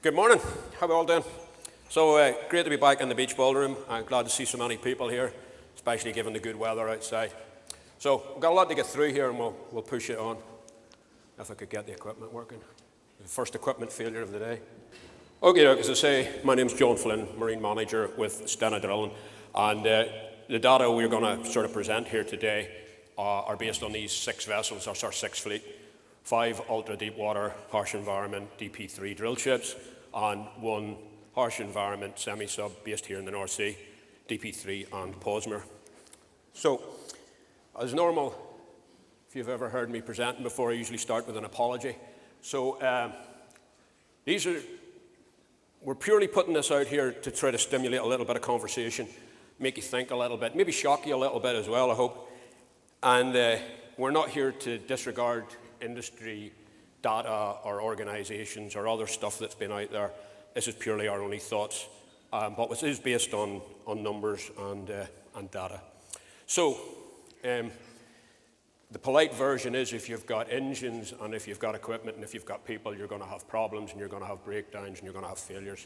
Good morning. How are we all doing? So great to be back in the beach ballroom. I'm glad to see so many people here, especially given the good weather outside. So we've got a lot to get through here, and we'll push it on. If I could get the equipment working. The first equipment failure of the day. Okay, as I say, my name's John Flynn, Marine Manager with Stena Drilling, and the data we're going to sort of present here today are based on these 6 vessels, our 6th fleet. 5 ultra-deep water, harsh environment DP3 drill ships, and 1 harsh environment semi-sub based here in the North Sea, DP3 and Posmer. So, as normal, if you've ever heard me presenting before, I usually start with an apology. So, we're purely putting this out here to try to stimulate a little bit of conversation, make you think a little bit, maybe shock you a little bit as well, I hope. And we're not here to disregard industry data or organizations or other stuff that's been out there. This is purely our only thoughts, but it is based on numbers and data. So the polite version is if you've got engines and if you've got equipment and if you've got people, you're going to have problems and you're going to have breakdowns and you're going to have failures.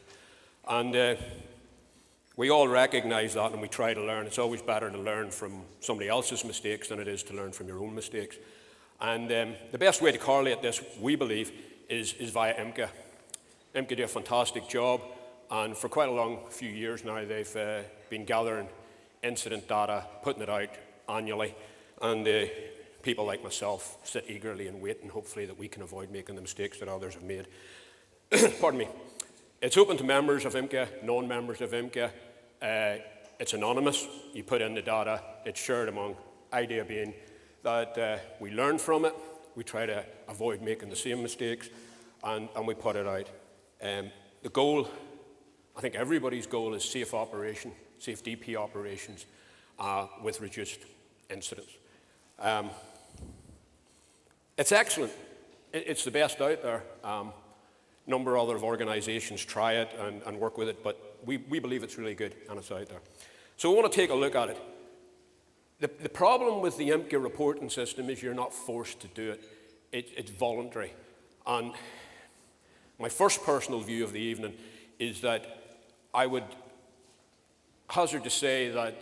And we all recognize that and we try to learn. It's always better to learn from somebody else's mistakes than it is to learn from your own mistakes. And the best way to correlate this, we believe, is via IMCA. IMCA do a fantastic job, and for quite a long few years now, they've been gathering incident data, putting it out annually, and people like myself sit eagerly and wait, and hopefully that we can avoid making the mistakes that others have made. Pardon me. It's open to members of IMCA, non-members of IMCA. It's anonymous. You put in the data, it's shared among, idea being that we learn from it, we try to avoid making the same mistakes, and we put it out. The goal, I think everybody's goal, is safe operation, safe DP operations with reduced incidents. It's excellent. It's the best out there. A number of other organizations try it and work with it, but we believe it's really good and it's out there. So we want to take a look at it. The problem with the IMCA reporting system is you're not forced to do it. It's voluntary. And my first personal view of the evening is that I would hazard to say that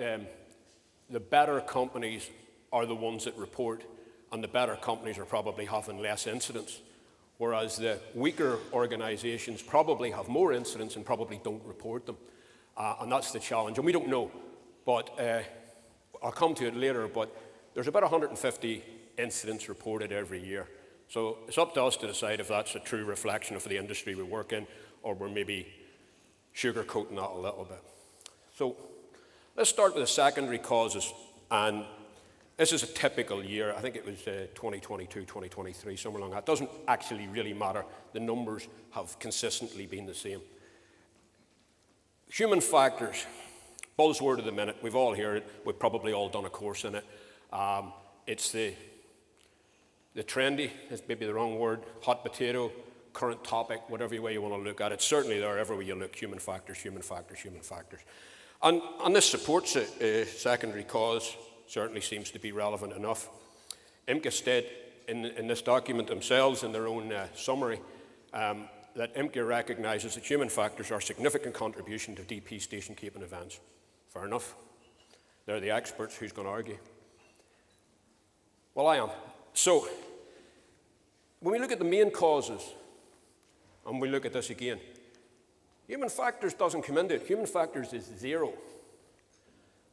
the better companies are the ones that report, and the better companies are probably having less incidents, whereas the weaker organizations probably have more incidents and probably don't report them. And that's the challenge. And we don't know, but I'll come to it later, but there's about 150 incidents reported every year. So it's up to us to decide if that's a true reflection of the industry we work in, or we're maybe sugarcoating that a little bit. So let's start with the secondary causes. And this is a typical year. I think it was 2022, 2023, somewhere along that. It doesn't actually really matter. The numbers have consistently been the same. Human factors. Buzzword of the minute. We've all heard it. We've probably all done a course in it. It's the trendy, it's maybe the wrong word, hot potato, current topic, whatever way you want to look at it. It's certainly there everywhere you look. Human factors, human factors, human factors. And this supports it. Secondary cause certainly seems to be relevant enough. IMCA state in this document themselves, in their own summary, that IMCA recognizes that human factors are a significant contribution to DP station keeping events. Fair enough. They're the experts. Who's going to argue? Well, I am. So, when we look at the main causes, and we look at this again, human factors doesn't come into it. Human factors is 0.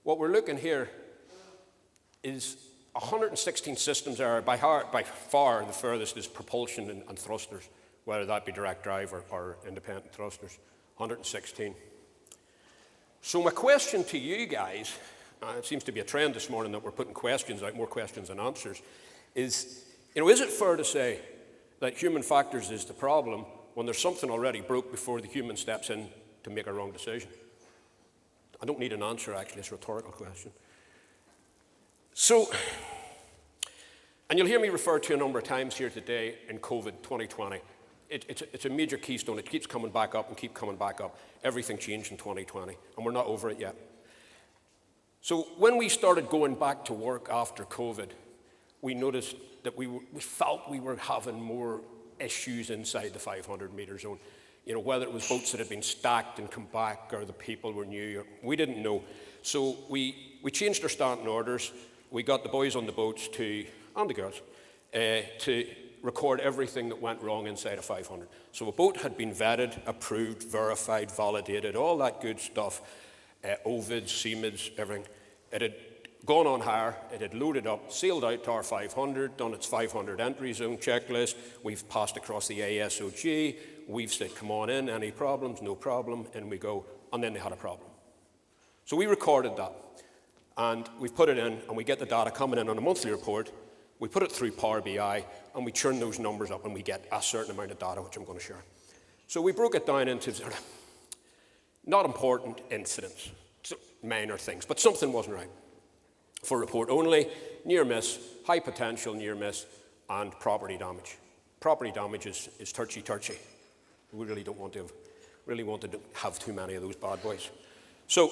What we're looking here is 116 systems error. By far the furthest is propulsion and thrusters, whether that be direct drive or independent thrusters. 116. So my question to you guys, it seems to be a trend this morning that we're putting questions out, more questions than answers, is it fair to say that human factors is the problem when there's something already broke before the human steps in to make a wrong decision? I don't need an answer, actually. It's a rhetorical question. So, and you'll hear me refer to a number of times here today in COVID 2020. It's a major keystone. It keeps coming back up and keep coming back up. Everything changed in 2020, and we're not over it yet. So when we started going back to work after COVID, we noticed that we felt we were having more issues inside the 500-meter zone. whether it was boats that had been stacked and come back or the people were new. We didn't know. So we changed our standing orders. We got the boys on the boats and the girls to record everything that went wrong inside a 500. So a boat had been vetted, approved, verified, validated, all that good stuff, OVIDs, CMIDs, everything. It had gone on hire, it had loaded up, sailed out to our 500, done its 500 entry zone checklist. We've passed across the ASOG. We've said, come on in, any problems? No problem. In we go. And then they had a problem. So we recorded that. And we've put it in, and we get the data coming in on a monthly report. We put it through Power BI, and we churn those numbers up, and we get a certain amount of data, which I'm going to share. So we broke it down into sort of not important incidents, minor things, but something wasn't right. For report only, near miss, high potential near miss, and property damage. Property damage is touchy. We really don't want to have too many of those bad boys. So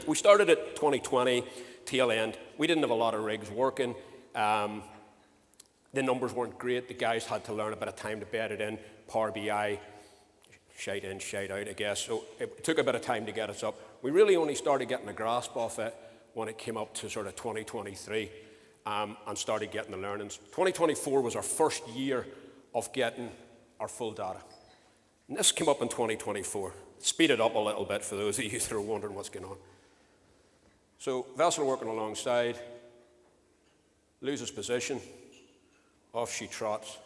we started at 2020, tail end. We didn't have a lot of rigs working. The numbers weren't great. The guys had to learn a bit of time to bed it in. Power BI, shite in, shite out, I guess. So it took a bit of time to get us up. We really only started getting a grasp of it when it came up to sort of 2023 and started getting the learnings. 2024 was our first year of getting our full data. And this came up in 2024. Speed it up a little bit for those of you that are wondering what's going on. So vessel working alongside, loses position, off she trots.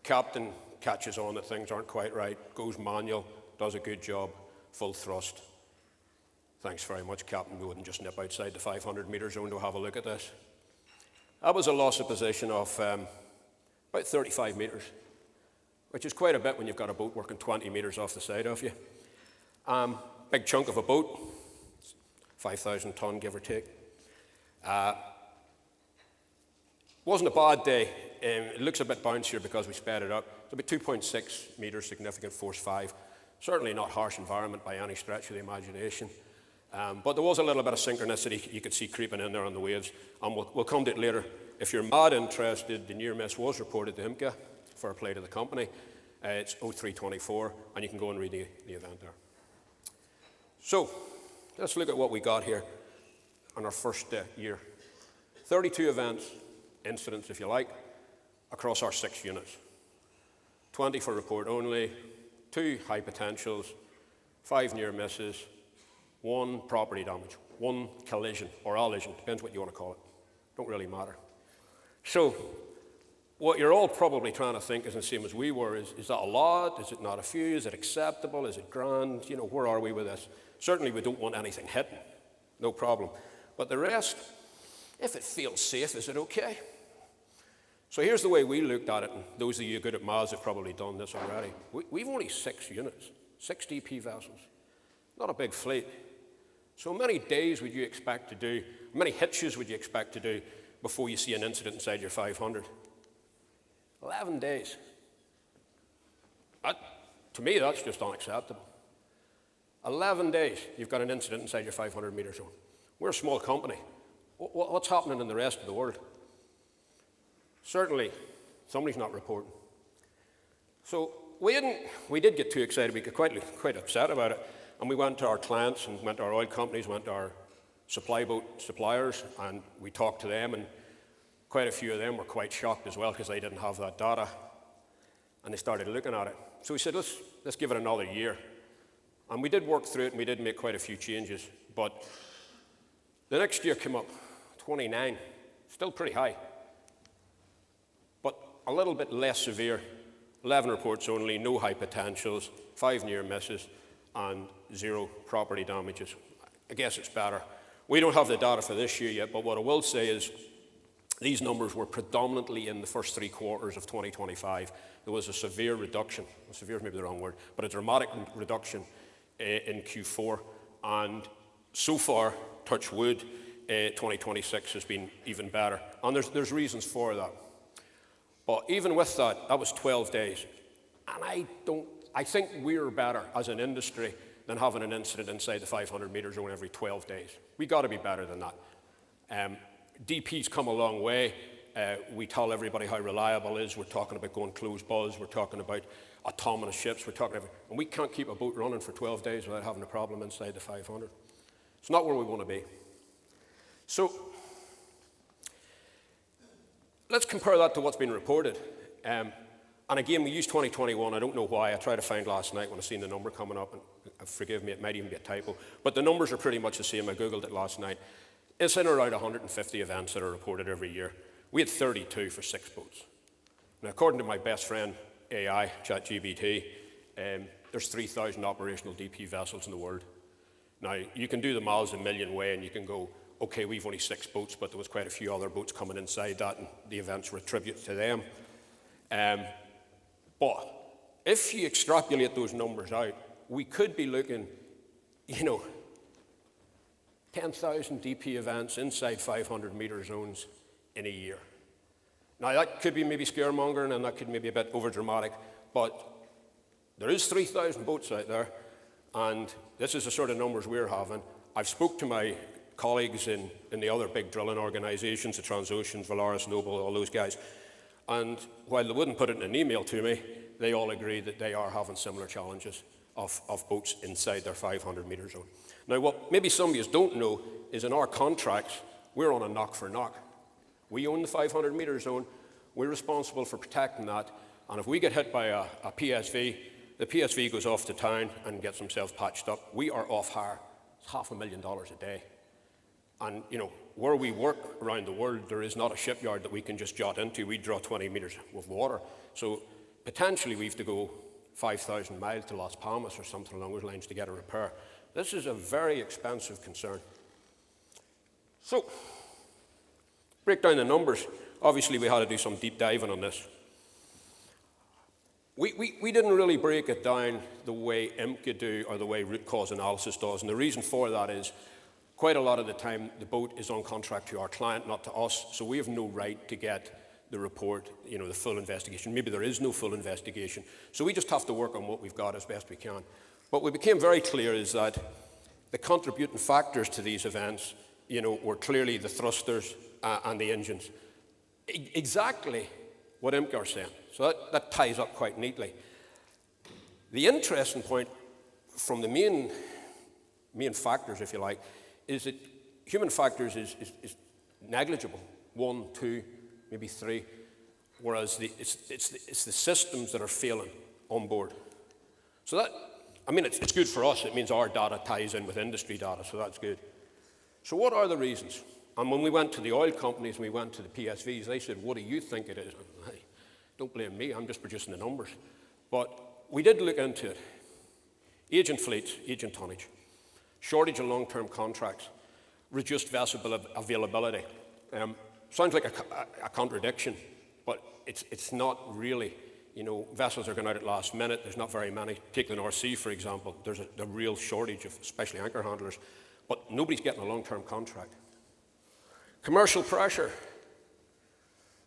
Captain catches on that things aren't quite right, goes manual, does a good job, full thrust. Thanks very much, Captain. We wouldn't just nip outside the 500-metre zone to have a look at this. That was a loss of position of about 35 metres, which is quite a bit when you've got a boat working 20 metres off the side of you. Big chunk of a boat, 5,000 tonne, give or take. Wasn't a bad day. It looks a bit bouncier because we sped it up. It's about 2.6 metres, significant force 5. Certainly not harsh environment by any stretch of the imagination. But there was a little bit of synchronicity you could see creeping in there on the waves. And we'll come to it later. If you're mad interested, the near miss was reported to IMCA for a play to the company. It's 0324, and you can go and read the event there. So let's look at what we got here on our first year. 32 events, incidents if you like, across our 6 units. 20 for report only, 2 high potentials, 5 near misses, 1 property damage, 1 collision or allision, depends what you want to call it. Don't really matter. So what you're all probably trying to think is the same as we were, is that a lot? Is it not a few? Is it acceptable? Is it grand? Where are we with this? Certainly we don't want anything hitting, no problem. But the rest, if it feels safe, is it okay? So here's the way we looked at it, and those of you good at maths have probably done this already. We've only 6 units, 6 DP vessels, not a big fleet. So how many days would you expect to do, how many hitches would you expect to do before you see an incident inside your 500? 11 days. To me, that's just unacceptable. 11 days, you've got an incident inside your 500-metre zone. We're a small company. What's happening in the rest of the world? Certainly, somebody's not reporting. So we did get too excited. We got quite upset about it. And we went to our clients and went to our oil companies, went to our supply boat suppliers, and we talked to them, and quite a few of them were quite shocked as well because they didn't have that data. And they started looking at it. So we said, let's give it another year. And we did work through it, and we did make quite a few changes. But the next year came up, 29, still pretty high, but a little bit less severe. 11 reports only, no high potentials, 5 near misses, and 0 property damages. I guess it's better. We don't have the data for this year yet, but what I will say is these numbers were predominantly in the first 3 quarters of 2025. There was a severe reduction, severe is maybe the wrong word, but a dramatic reduction in Q4. And so far, touch wood, 2026 has been even better. And there's reasons for that. But even with that, that was 12 days. And I think we're better as an industry than having an incident inside the 500-metre zone every 12 days. We've got to be better than that. DP's come a long way. We tell everybody how reliable it is. We're talking about going closed buzz. We're talking about autonomous ships. We're talking about, and we can't keep a boat running for 12 days without having a problem inside the 500. It's not where we want to be. So let's compare that to what's been reported. And again, we use 2021. I don't know why. I tried to find last night when I seen the number coming up, and forgive me, it might even be a typo. But the numbers are pretty much the same. I Googled it last night. It's in around 150 events that are reported every year. We had 32 for 6 boats. Now, according to my best friend, AI, ChatGPT, there's 3,000 operational DP vessels in the world. Now, you can do the miles a million way, and you can go, okay, we've only 6 boats, but there was quite a few other boats coming inside that, and the events were a tribute to them. But if you extrapolate those numbers out, we could be looking, 10,000 DP events inside 500-meter zones in a year. Now, that could be maybe scaremongering, and that could maybe be a bit overdramatic, but there is 3,000 boats out there, and this is the sort of numbers we're having. I've spoke to my colleagues in the other big drilling organizations, the Transoceans, Valaris, Noble, all those guys, and while they wouldn't put it in an email to me, they all agree that they are having similar challenges of boats inside their 500-meter zone. Now, what maybe some of you don't know is in our contracts, we're on a knock for knock. We own the 500-meter zone. We're responsible for protecting that. And if we get hit by a PSV, the PSV goes off to town and gets themselves patched up. We are off hire. It's $500,000 a day. And, where we work around the world, there is not a shipyard that we can just jot into. We draw 20 meters of water. So potentially we have to go 5,000 miles to Las Palmas or something along those lines to get a repair. This is a very expensive concern. So, break down the numbers. Obviously, we had to do some deep diving on this. We didn't really break it down the way IMCA do or the way root cause analysis does. And the reason for that is quite a lot of the time the boat is on contract to our client, not to us. So we have no right to get the report, the full investigation. Maybe there is no full investigation. So we just have to work on what we've got as best we can. What we became very clear is that the contributing factors to these events, were clearly the thrusters and the engines. Exactly what IMCA are saying. So that ties up quite neatly. The interesting point from the main factors, if you like, is that human factors is negligible. 1, 2, maybe 3, whereas it's the systems that are failing on board. So it's good for us. It means our data ties in with industry data, so that's good. So what are the reasons? And when we went to the oil companies and we went to the PSVs, they said, what do you think it is? Hey, don't blame me, I'm just producing the numbers. But we did look into it. Aging fleets, aging tonnage, shortage of long-term contracts, reduced vessel availability. Sounds like a contradiction, but it's not really. Vessels are going out at last minute. There's not very many. Take the North Sea, for example. There's a real shortage of especially anchor handlers, but nobody's getting a long-term contract. Commercial pressure,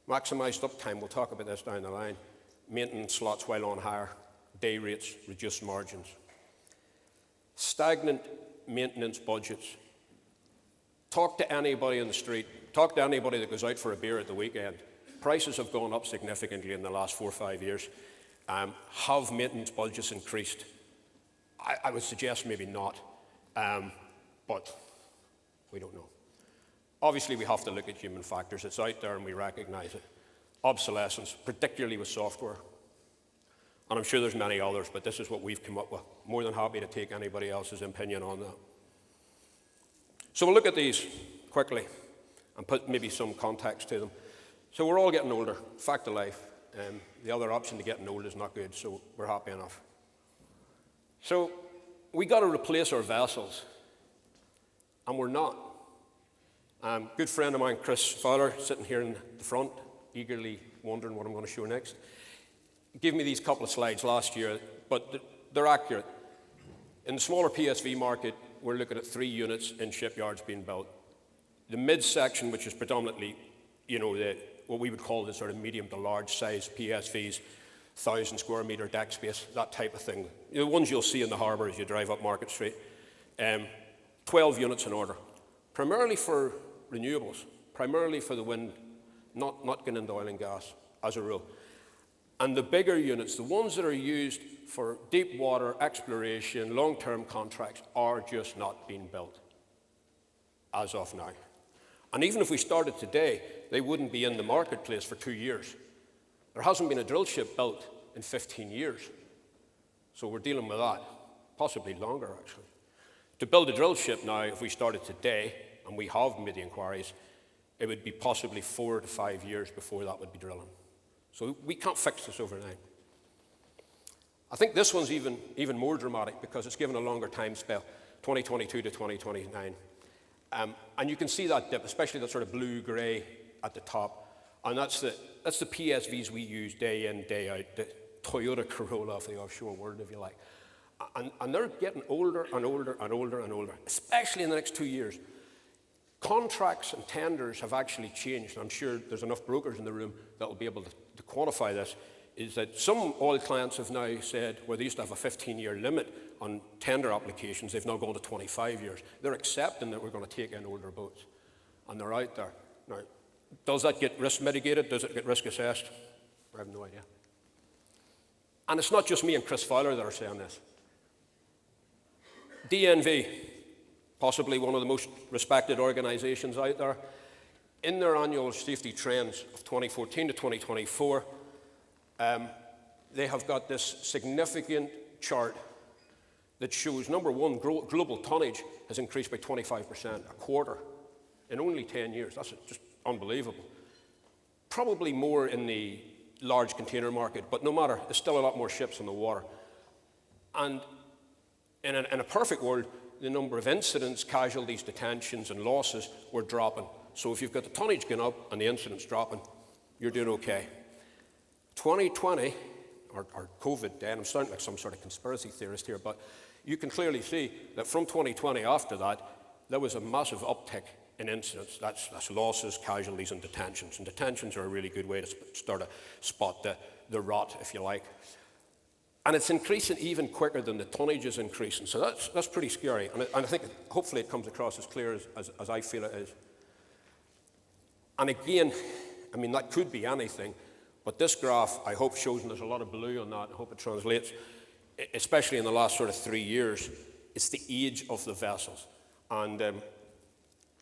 maximised uptime. We'll talk about this down the line. Maintenance slots while on hire, day rates, reduced margins. Stagnant maintenance budgets. Talk to anybody on the street. Talk to anybody that goes out for a beer at the weekend. Prices have gone up significantly in the last 4 or 5 years. Have maintenance budgets increased? I would suggest maybe not, but we don't know. Obviously, we have to look at human factors. It's out there and we recognize it. Obsolescence, particularly with software. And I'm sure there's many others, but this is what we've come up with. More than happy to take anybody else's opinion on that. So we'll look at these quickly and put maybe some context to them. So we're all getting older, fact of life. The other option to getting old is not good, so we're happy enough. So we got to replace our vessels, and we're not. Good friend of mine, Chris Fowler, sitting here in the front, eagerly wondering what I'm going to show next, gave me these couple of slides last year, but they're accurate. In the smaller PSV market, we're looking at 3 units in shipyards being built. The mid-section, which is predominantly, what we would call the sort of medium to large size PSVs, 1,000 square meter deck space, that type of thing. The ones you'll see in the harbour as you drive up Market Street. 12 units in order, primarily for renewables, primarily for the wind not getting into oil and gas as a rule. And the bigger units, the ones that are used for deep water exploration, long-term contracts, are just not being built as of now. And even if we started today, they wouldn't be in the marketplace for 2 years. There hasn't been a drill ship built in 15 years. So we're dealing with that, possibly longer actually. To build a drill ship now, if we started today, and we have made the inquiries, it would be possibly 4 to 5 years before that would be drilling. So we can't fix this overnight. I think this one's even more dramatic because it's given a longer time scale, 2022 to 2029. And you can see that dip, especially that sort of blue-grey at the top. And that's the PSVs we use day in, day out, the Toyota Corolla of the offshore world, if you like. And they're getting older and older and older and older, especially in the next 2 years. Contracts and tenders have actually changed. I'm sure there's enough brokers in the room that will be able to quantify this, is that some oil clients have now said, where they used to have a 15-year limit on tender applications, they've now gone to 25 years. They're accepting that we're going to take in older boats, and they're out there. Now, does that get risk mitigated? Does it get risk assessed? I have no idea. And it's not just me and Chris Fowler that are saying this. DNV, possibly one of the most respected organizations out there, in their annual safety trends of 2014 to 2024, they have got this significant chart that shows, number one, global tonnage has increased by 25%, a quarter, in only 10 years. That's just unbelievable. Probably more in the large container market, but no matter, there's still a lot more ships on the water. And in a perfect world, the number of incidents, casualties, detentions, and losses were dropping. So if you've got the tonnage going up and the incidents dropping, you're doing okay. 2020, or COVID then, I'm sounding like some sort of conspiracy theorist here, but you can clearly see that from 2020 after that, there was a massive uptick in incidents. That's losses, casualties, and detentions. And detentions are a really good way to start to spot the rot, if you like. And it's increasing even quicker than the tonnage is increasing. So that's pretty scary. And I think hopefully it comes across as clear as I feel it is. And again, I mean, that could be anything. But this graph, I hope, shows, and there's a lot of blue on that, I hope it translates, especially in the last sort of 3 years, it's the age of the vessels. And the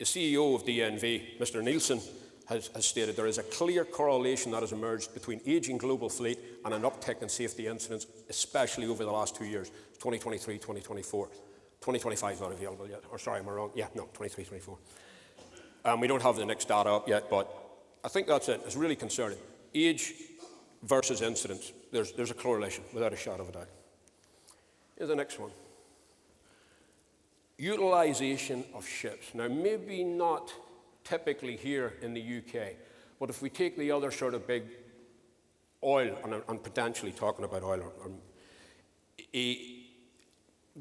CEO of DNV, Mr. Nielsen, has stated there is a clear correlation that has emerged between aging global fleet and an uptick in safety incidents, especially over the last 2 years, 2023, 2024. 2025 is not available yet. Or sorry, am I wrong? Yeah, no, 23, 24. We don't have the next data up yet, but I think that's it. It's really concerning. Age versus incidents. There's a correlation, without a shadow of a doubt. Here's the next one. Utilization of ships. Now, maybe not typically here in the UK, but if we take the other sort of big oil, and I'm potentially talking about oil,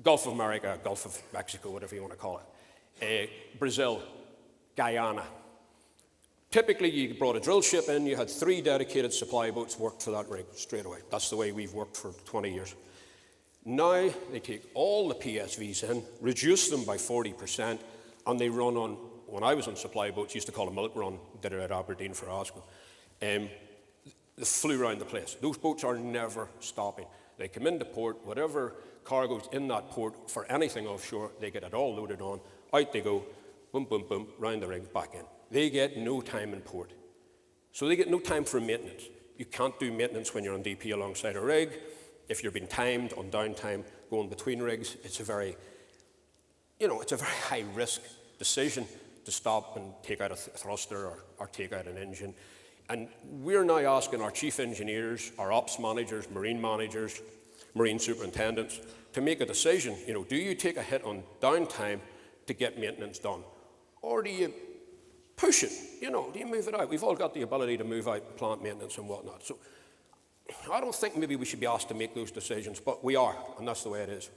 Gulf of America, Gulf of Mexico, whatever you want to call it, Brazil, Guyana. Typically, you brought a drill ship in, you had 3 dedicated supply boats worked for that rig straight away. That's the way we've worked for 20 years. Now, they take all the PSVs in, reduce them by 40%, and they run on, when I was on supply boats, used to call a milk run, did it at Aberdeen for Oscar. They flew around the place. Those boats are never stopping. They come into port, whatever cargo's in that port for anything offshore, they get it all loaded on, out they go, boom, boom, boom, round the rig, back in. They get no time in port. So they get no time for maintenance. You can't do maintenance when you're on DP alongside a rig. If you're being timed on downtime, going between rigs, it's a very high risk decision to stop and take out a thruster or take out an engine. And we're now asking our chief engineers, our ops managers, marine superintendents, to make a decision. Do you take a hit on downtime to get maintenance done? Or do you push it? Do you move it out? We've all got the ability to move out plant maintenance and whatnot. So I don't think maybe we should be asked to make those decisions, but we are, and that's the way it is.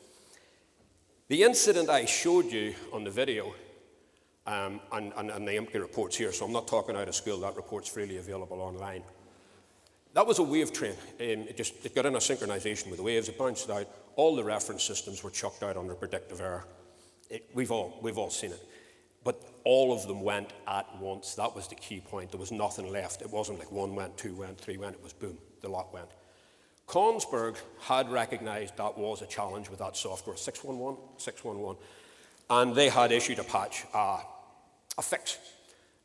The incident I showed you on the video, and the empty reports here, so I'm not talking out of school, that report's freely available online. That was a wave train. It got in a synchronization with the waves, it bounced out, all the reference systems were chucked out under predictive error. We've all seen it. but all of them went at once. That was the key point. There was nothing left. It wasn't like one went, two went, three went. It was boom, the lot went. Kongsberg had recognized that was a challenge with that software, 611, and they had issued a patch, a fix,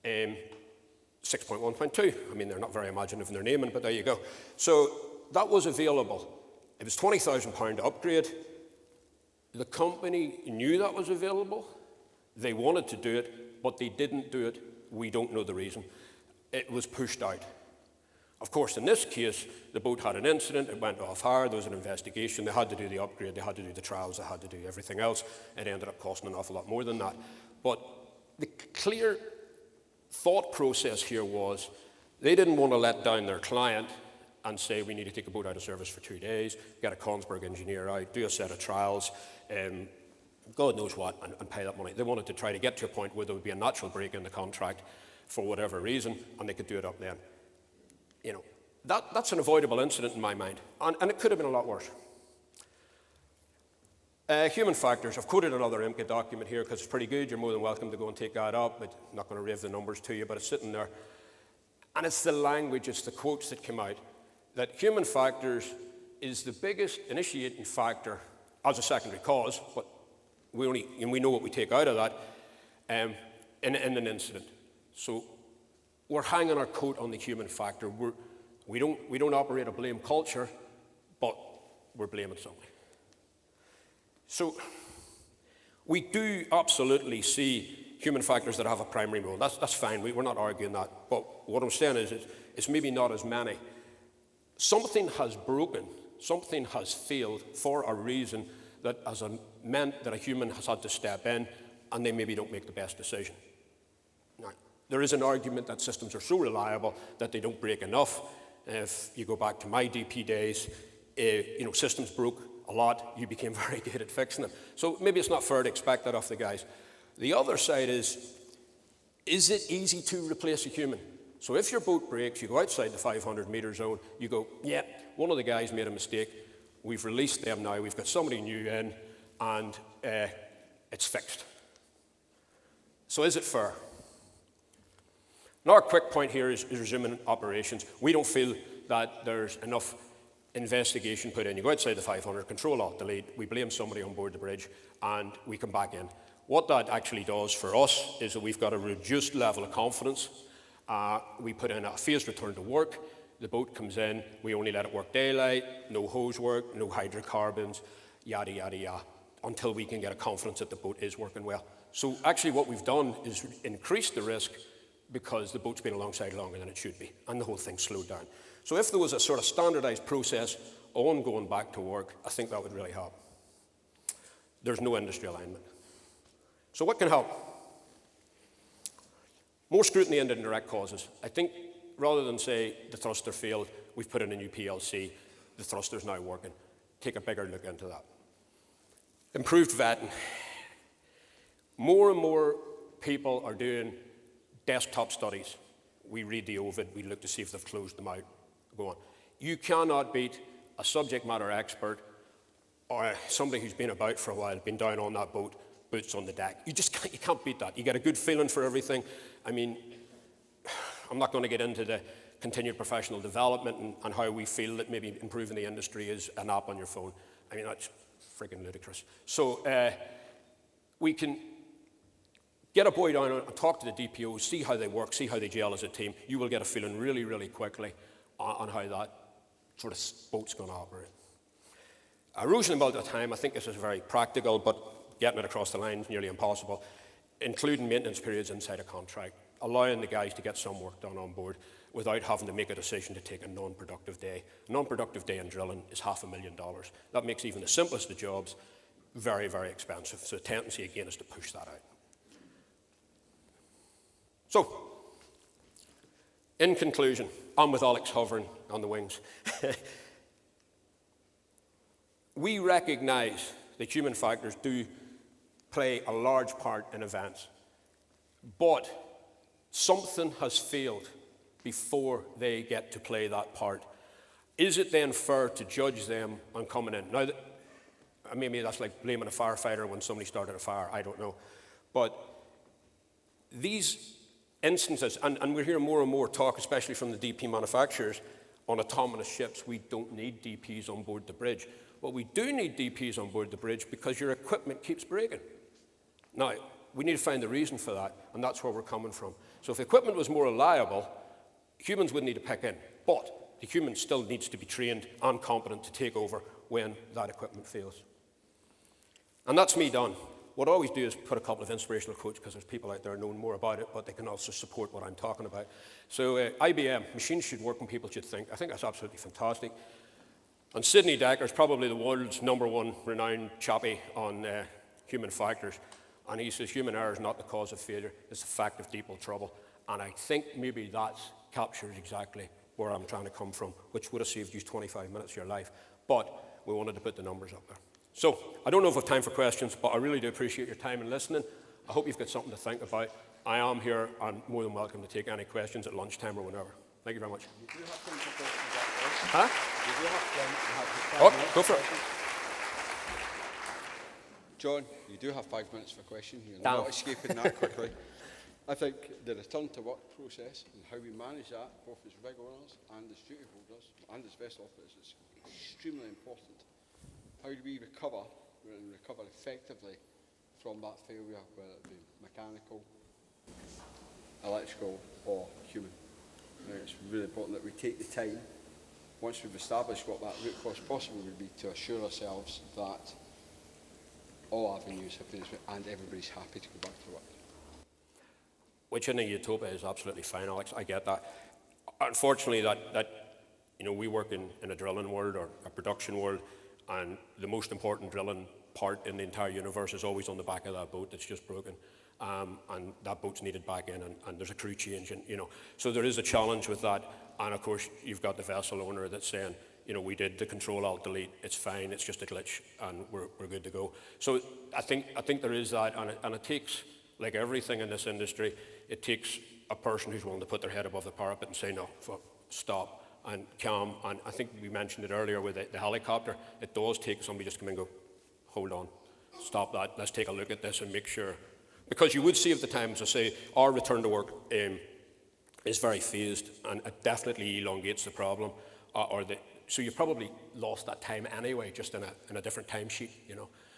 6.1.2. I mean, they're not very imaginative in their naming, but there you go. So that was available. It was £20,000 to upgrade. The company knew that was available. They wanted to do it, but they didn't do it. We don't know the reason. It was pushed out. Of course, in this case, the boat had an incident. It went off hire. There was an investigation. They had to do the upgrade. They had to do the trials. They had to do everything else. It ended up costing an awful lot more than that. But the clear thought process here was they didn't want to let down their client and say, we need to take a boat out of service for 2 days, get a Kongsberg engineer out, do a set of trials, God knows what, and pay that money. They wanted to try to get to a point where there would be a natural break in the contract for whatever reason, and they could do it up then. You know, that's an avoidable incident in my mind, and it could have been a lot worse. Human factors. I've quoted another IMCA document here because it's pretty good. You're more than welcome to go and take that up, but I'm not going to rave the numbers to you, but it's sitting there. And it's the language, it's the quotes that come out, that human factors is the biggest initiating factor as a secondary cause, but we know what we take out of that in an incident. So we're hanging our coat on the human factor. We don't operate a blame culture, but we're blaming somebody. So we do absolutely see human factors that have a primary role. That's fine. We're not arguing that. But what I'm saying is it's maybe not as many. Something has broken. Something has failed for a reason that meant that a human has had to step in, and they maybe don't make the best decision. Now, there is an argument that systems are so reliable that they don't break enough. If you go back to my DP days, systems broke a lot. You became very good at fixing them. So maybe it's not fair to expect that of the guys. The other side is it easy to replace a human? So if your boat breaks, you go outside the 500-meter zone, you go, yeah, one of the guys made a mistake. We've released them now. We've got somebody new in, and it's fixed. So is it fair? Now, our quick point here is resuming operations. We don't feel that there's enough investigation put in. You go outside the 500, Control Alt Delete, we blame somebody on board the bridge, and we come back in. What that actually does for us is that we've got a reduced level of confidence. We put in a phased return to work. The boat comes in, we only let it work daylight, no hose work, no hydrocarbons, yada, yada, yada, until we can get a confidence that the boat is working well. So actually what we've done is increase the risk because the boat's been alongside longer than it should be, and the whole thing slowed down. So if there was a sort of standardized process on going back to work, I think that would really help. There's no industry alignment. So what can help? More scrutiny into indirect causes. I think rather than say the thruster failed, we've put in a new PLC, the thruster's now working. Take a bigger look into that. Improved vetting. More and more people are doing desktop studies. We read the OVID, we look to see if they've closed them out. Go on. You cannot beat a subject matter expert or somebody who's been about for a while, been down on that boat, boots on the deck. You can't beat that. You get a good feeling for everything. I mean, I'm not going to get into the continued professional development and how we feel that maybe improving the industry is an app on your phone. I mean, that's freaking ludicrous. So we can get a boy down and talk to the DPOs, see how they work, see how they gel as a team. You will get a feeling really, really quickly on how that sort of boat's going to operate. Erosion about that time, I think this is very practical, but getting it across the line is nearly impossible, including maintenance periods inside a contract, allowing the guys to get some work done on board without having to make a decision to take a non-productive day. A non-productive day in drilling is $500,000. That makes even the simplest of jobs very, very expensive. So the tendency, again, is to push that out. So, in conclusion, I'm with Alex hovering on the wings. We recognize that human factors do play a large part in events, but something has failed before they get to play that part. Is it then fair to judge them on coming in? Now, maybe that's like blaming a firefighter when somebody started a fire, I don't know. But these instances, and we're hearing more and more talk, especially from the DP manufacturers, on autonomous ships, we don't need DPs on board the bridge. Well, we do need DPs on board the bridge because your equipment keeps breaking. Now, we need to find the reason for that, and that's where we're coming from. So if equipment was more reliable, humans wouldn't need to pick in, but the human still needs to be trained and competent to take over when that equipment fails. And that's me done. What I always do is put a couple of inspirational quotes because there's people out there knowing more about it, but they can also support what I'm talking about. So IBM, machines should work when people should think. I think that's absolutely fantastic. And Sidney Dekker is probably the world's #1 renowned chappie on human factors. And he says human error is not the cause of failure, it's the fact of deep trouble. And I think maybe that captures exactly where I'm trying to come from, which would have saved you 25 minutes of your life. But we wanted to put the numbers up there. So I don't know if we have time for questions, but I really do appreciate your time and listening. I hope you've got something to think about. I am here and more than welcome to take any questions at lunchtime or whenever. Thank you very much. You do have time for questions, huh? You do have time. Oh, go for it. John, you do have 5 minutes for questions. You're Damn. not escaping that quickly. I think the return to work process and how we manage that, both as rig owners and as duty holders and as vessel operators, is extremely important. How do we recover and recover effectively from that failure, whether it be mechanical, electrical or human? I think it's really important that we take the time, once we've established what that root cause possible would be, to assure ourselves that all avenues have been and everybody's happy to go back to work. Which in a utopia is absolutely fine, Alex. I get that. Unfortunately, we work in a drilling world or a production world, and the most important drilling part in the entire universe is always on the back of that boat that's just broken. And that boat's needed back in, and there's a crew change, and so there is a challenge with that. And of course, you've got the vessel owner that's saying, we did the Control-Alt-Delete, it's fine, it's just a glitch, and we're good to go. So I think there is that, and it takes, like everything in this industry, it takes a person who's willing to put their head above the parapet and say, no, stop, and calm. And I think we mentioned it earlier with the helicopter. It does take somebody just to come and go, hold on, stop that, let's take a look at this and make sure. Because you would save the time, as I say, our return to work is very phased, and it definitely elongates the problem. So you probably lost that time anyway, just in a different timesheet,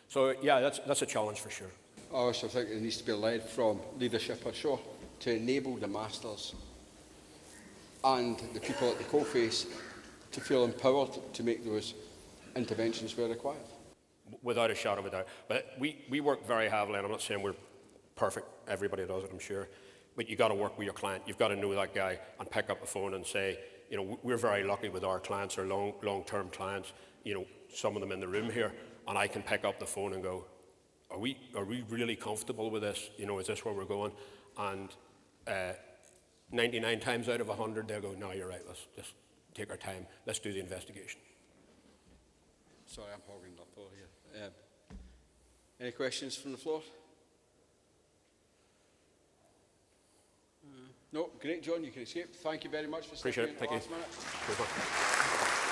So yeah, that's a challenge for sure. I also think it needs to be led from leadership ashore to enable the masters and the people at the coalface to feel empowered to make those interventions where required. Without a shadow of a doubt. But we work very heavily, and I'm not saying we're perfect, everybody does it, I'm sure, but you got to work with your client. You've got to know that guy and pick up the phone and say, we're very lucky with our clients, our long-term clients, some of them in the room here, and I can pick up the phone and go, are we really comfortable with this? Is this where we're going? And 99 times out of 100, they'll go, no, you're right, let's just take our time, let's do the investigation. Sorry, I'm hogging the floor here. Any questions from the floor? No, great, John, you can escape. Thank you very much for Appreciate it. Thank you. last minute.